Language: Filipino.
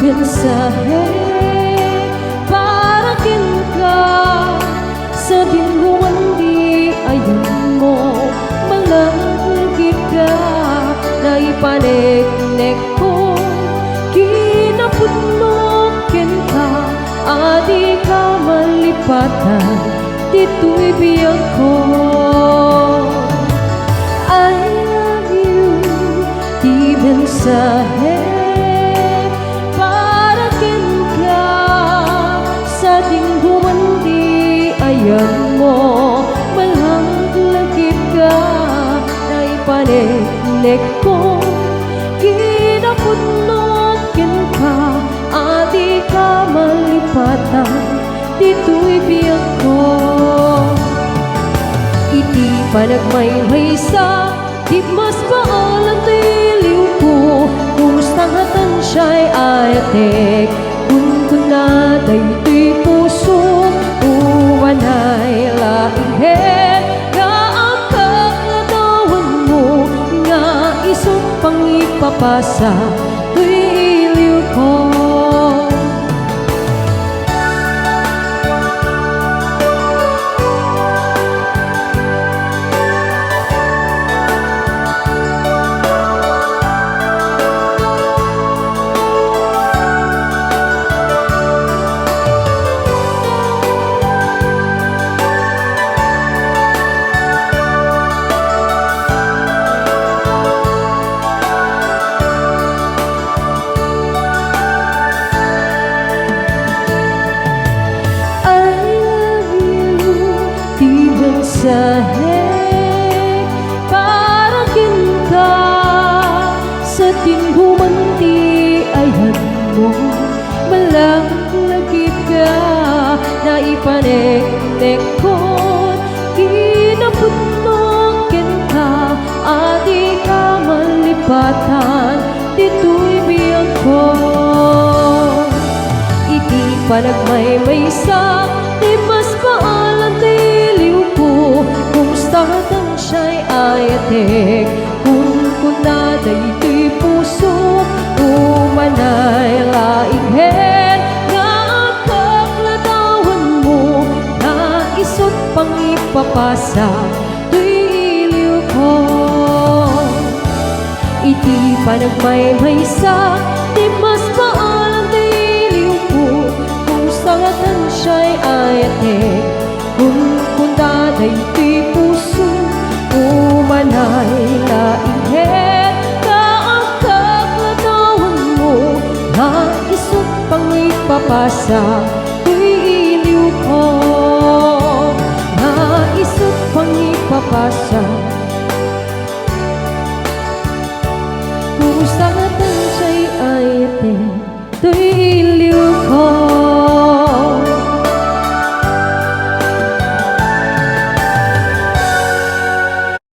mensahe para kinka sa dinguan di ayun mo malanggi ka na ipanek-nek ko kinapunokin ka adi ka malipatan dito'y biyag ko. I love you di mensahe ayan mo malanglagit ka na ipanek-nek ko kinapunokin ka adi ka malipatan dito'y biyag ko. Iti panagmaymaysa di mas baalang tiliw ko kumustang hatan siya'y ayatek kun na daytoy puso uwanay lainghet nga ang kakladawan mo nga isong pangipapasa to'y iliw ko. Mensahe para kinka sa tinghuman di ayan mo malanglagit ka na ipanek-nek ko kinapunokin ka adi ka malipatan dito'y biyag ko. Iti panagmaymaysa di mas paalang tiliw ko kumustatan siya'y ayatek kun na daytoy puso umanay lainghet nga ang kakladawan mo na isot pangipapasa to'y iliw ko. Iti panagmaymaysa di mas paalang tiliw ko kumustatan siya'y ayatek kun na daytoy puso umanay lainghet nga ang kakladawan mo na isot pangipapasa to'y iliw ko na isot pangipapasa